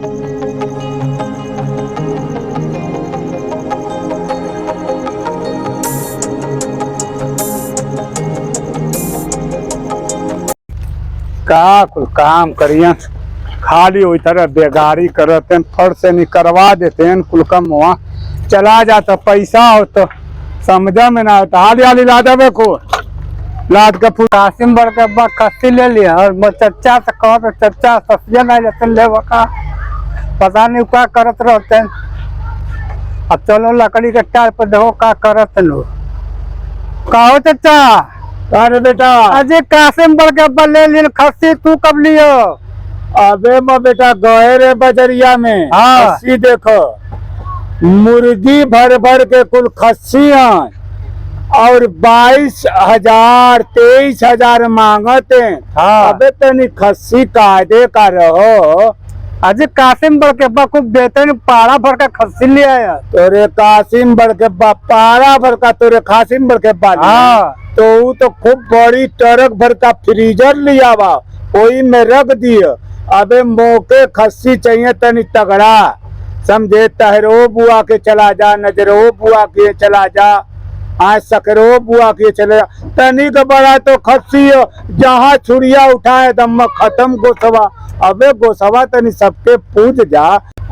का कुल काम करिए खाली वही तरह बेगारी करते फट से नहीं करवा देते हैं कुल कम हुआ चला जाता पैसा हो तो समझ में ना आता हाली हाली ला देवे को लाद के फूल कासिम बढ़ के बा खस्सी ले लिया और चच्चा से कहो तो चच्चा सस्या नहीं लेते ले का पता नहीं क्या करत रहते हैं। अब चलो लकड़ी के टार पर देखो क्या करत लोग कहो चच्चा। अरे बेटा अजय कासिम बढ़ के ले लिया खस्सी तू कब लियो। अबे बेटा गए रे बजरिया में खस्सी देखो मुर्गी भर भर के कुल खस्सियां और 22,000 23,000 मांगते हैं। अबे तनी खस्सी कायदे का रहो। अजय कासिम बढ़ के खूब देते पारा भर का खस्सी ले आया तोरे कासिम बढ़ के पारा भर का तोरे कासिम बढ़ के तो खूब बड़ी ट्रक भर का फ्रीजर लिया वा वही में रख दिया। अबे मौके खस्सी चाहिए तनी तगड़ा समझे तहरो बुआ के चला जा नजरो बुआ के चला जा आज सकरो बुआ के चले जा तनी का बड़ा तो खस्सी जहाँ छुड़िया उठाए दम खत्म गोसवा। अबे गोसवा तनी सबके पूछ जा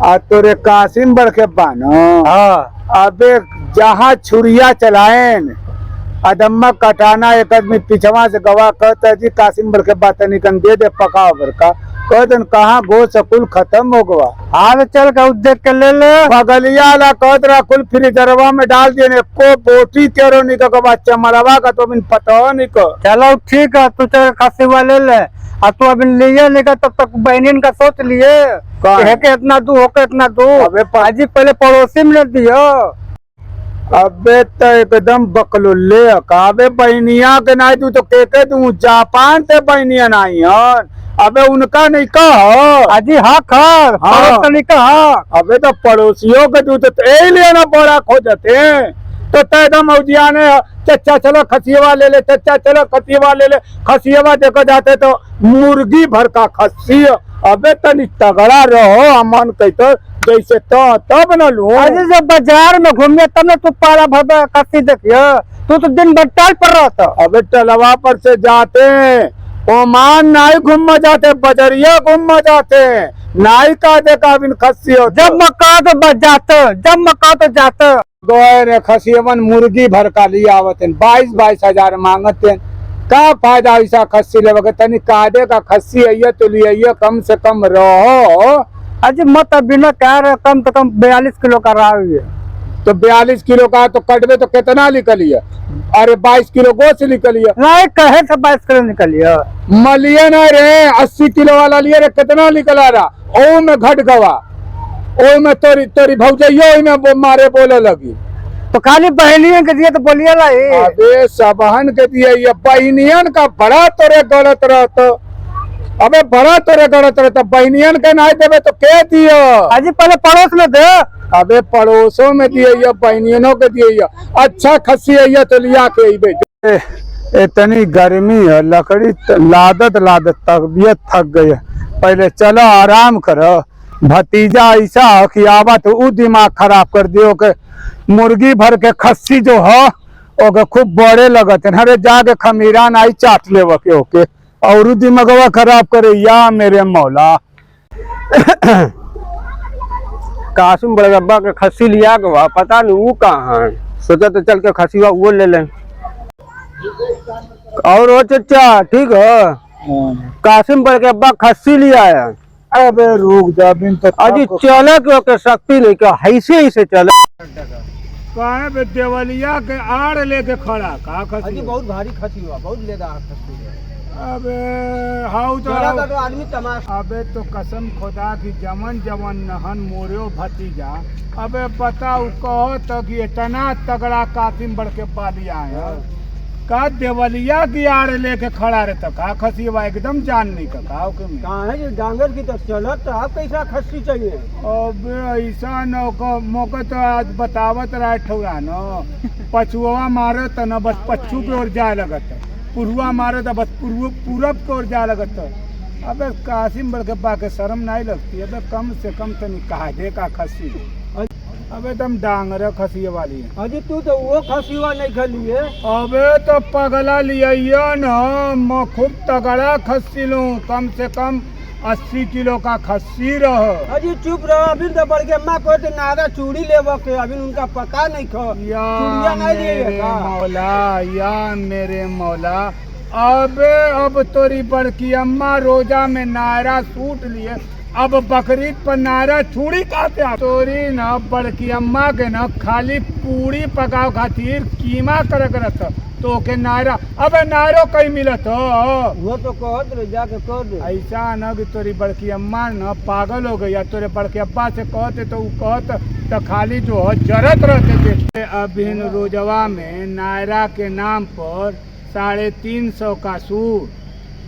आ तोरे कासिम बढ़ के बानो अबे जहाँ छुड़िया चलाएन अदम्मा कटाना एक आदमी पिछवा से गवा कहता जी कासिम बढ़ के बात निकन दे दे पका भर का कहतन कहाँ गो सकुल खत्म हो गवा। हाँ चल का देख के ले ले बगलिया ला कहत रहा कुल फ्रीजरवा में डाल दिए को बोटी तेरो निको बच्चा मरवा का तो बिन पता निको। चलो ठीक है तू चल खस्सी वाले ले और तू अभी लिए लेगा तब तक बहनीन का सोच लिए के इतना दू होके इतना दू। अबे पाजी पहले पड़ोसी में दियो। अबे तो एकदम बकलुल्ले अबे बहनिया के नहीं तू तो के तू जापान से बहनिया नहीं है। अबे उनका नहीं कहो अजी हक है नहीं कहा। अबे तो पड़ोसियों के दूध तो लिए ना बड़ा खोजते हैं तो तैदम औजियाने चच्चा चलो खसियवा ले ले चच्चा चलो खसियवा ले ले खसियवा देखो जाते तो मुर्गी भर का खस्सी। अबे तनी तगड़ा रहो अमन कहते जैसे तो तब न लू अजी जब बाजार में घूमिए तब न तू पारा भर खस्सी देखिए तू तो दिन भर टाल पर रहता। अबे टलवा पर से जाते ओमान नाई घूम जाते बजरिया घूम जाते नाई का देखा बिन खस्सी हो जब मक्का तो बच जाते जब मक्का तो जाते गोरे खसियवन मुर्गी भर का लिया आवते 22,000 मांगते का फायदा ऐसा खस्सी ले तनी कादे का खस्सी है तो लिए कम से कम रहो। अजी मत बिना कह कम तो कम 42 किलो का रहा है तो 42 किलो का तो कटवे तो कितना निकलिए। अरे 22 किलो गोश्त निकलिए नहीं कहे से 22 किलो निकलिए मलिए ना रे 80 किलो वाला लिए रे कितना निकला रहा ओ में घट गवा ओ में तोरी तोरी भौजइयो में मारे बोले लगी तो खाली बहनियन के दिए तो बोलिए ला। अबे सबहन के दिए ये बहनियन का बड़ा तोरे गलत रहता। अबे बड़ा तोरे गलत रहता बहनियन के नहीं देवे तो के दियो अजी पहले पड़ोस में दे। अबे पड़ोसों में दिए बहनियनों के दिए अच्छा खस्सी है तो लिया के इतनी गर्मी है लकड़ी लादत लादत तबियत थक गई है पहले चलो आराम करो। भतीजा ऐसा हो कि आवा तो वो दिमाग खराब कर दियो के मुर्गी भर के खस्सी जो हो ओके खूब बड़े लगते हैं अरे जाके खमीरा नाई चाट ले के ओके और दिमागवा खराब करे या मेरे मौला। कासिम बड़े अब्बा के खस्सी लिया गवा पता नहीं वो कहाँ है सोचा तो चल के खस्सी वो ले लें। और वो चचा ठीक है कासिम बड़े अब्बा खस्सी लिया है। अबे रुक जा बिन तो अजी चले के शक्ति नहीं क्या ऐसे ही से चले कहे देवलिया के आड़ लेके खड़ा का खस्सी बहुत भारी खस्सी हुआ बहुत लेदार खस्सी है। अबे हाउ तो आदमी तमाशा। अबे तो कसम खुदा की जमन जमन नहन मोरियो भतीजा अबे बताओ कहो तो कि इतना तगड़ा कासिम बढ़ के पालिया है का देवलिया की आड़ लेके खड़ा रहता का खस्सी एकदम जान नहीं का कहाँ है डांगर की तो चलत तो आप कैसा खस्सी चाहिए। अबे ऐसा न मौका तो आज बतावत रहा ठौरा न पछुआ मारे तो न बस पच्छू की ओर जाए लगत पुरुआ मारे तो बस पूरब की ओर जाए लगत अबे कासिम बड़ के पाके शर्म नहीं लगती है। अबे कम से कम तो काहे का खसी। अबे तुम डांगरे खसी वाली है। अजी तू तो वो खसीवा नहीं खली है। अबे तो पगला लिया न, मैं खूब तगड़ा खस्सी लूं, कम से कम 80 किलो का खस्सी रह। अजी चुप रहो, अभी तो बड़ के अम्मा को तो नारा चूड़ी लेवा के अभी उनका पता नहीं खो। या चूड़िया नहीं लिए मेरे का? मौला, या मेरे मौला। अबे अब तोरी बड़की अम्मा रोजा में नायरा सूट लिए, अब बकरीद पर नायरा चूड़ी काते आ। तोरी न बड़की अम्मा के न खाली पूरी पकाव खातिर कीमा कर करत तो के नायरा। अबे नायरो कहीं मिलत हो? वो तो कहत रहे जाके कह दे। ऐसा न कि तोरी बड़की अम्मा न पागल हो गई, तोरे बड़के अब्बा से कहते तो वो कहत तो खाली जो है जरत रहते थे। अब इन रोजवा में नायरा के नाम पर 350 का सूट,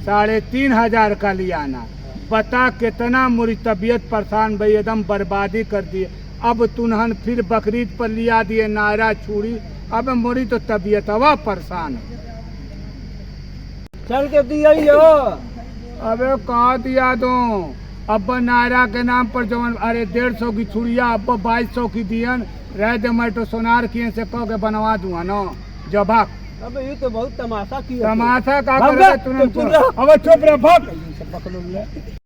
3500 का लियाना। पता कितना मुरी तबीयत परेशान भाई, एकदम बर्बादी कर दिए। अब तुनहन फिर बकरीद पर लिया दिए नायरा चूड़ी। अब मोरी तो तबीयत हवा परेशान है। चल के दिया ही हो। अबे कहाँ दिया दो? अब नायरा के नाम पर जवन अरे 150 की छुड़िया अब 2200 की दियन रह दे। मैं तो सोनार किए से कह के बनवा दूंगा न जबाक। अबे ये तो बहुत तमाशा किया। तमाशा का भाग करे जा, तुरंत? चुप रहो। अब चुप रह, भाग।